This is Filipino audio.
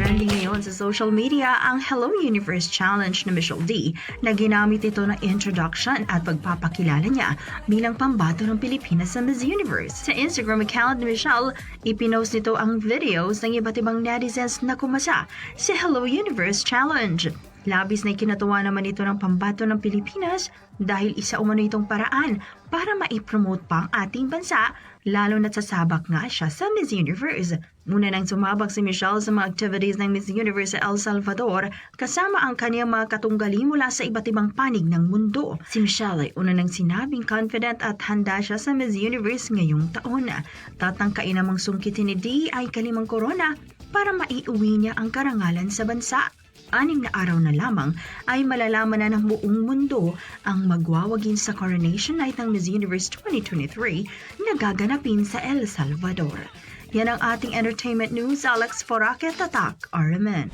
Trending ngayon sa social media ang Hello Universe Challenge ni Michelle D na ginamit ito ng introduction at pagpapakilala niya bilang pambato ng Pilipinas sa Miss Universe. Sa Instagram account ni Michelle, ipinost nito ang videos ng iba't ibang netizens na kumasa sa Hello Universe Challenge. Labis na ikinatuwa naman ito ng pambato ng Pilipinas dahil isa umano itong paraan para maipromote pa ang ating bansa, lalo na't sasabak nga siya sa Miss Universe. Muna nang sumabak si Michelle sa mga activities ng Miss Universe sa El Salvador kasama ang kanyang mga katunggali mula sa iba't ibang panig ng mundo. Si Michelle ay una nang sinabing confident at handa siya sa Miss Universe ngayong taon. Tatangkain namang sungkitin ni D ay kalimang corona para maiuwi niya ang karangalan sa bansa. 6 na araw na lamang ay malalaman na ng buong mundo ang magwawagin sa Coronation Night ng Miss Universe 2023 na gaganapin sa El Salvador. Yan ang ating entertainment news. Alex Foraque, Tatak, RMN.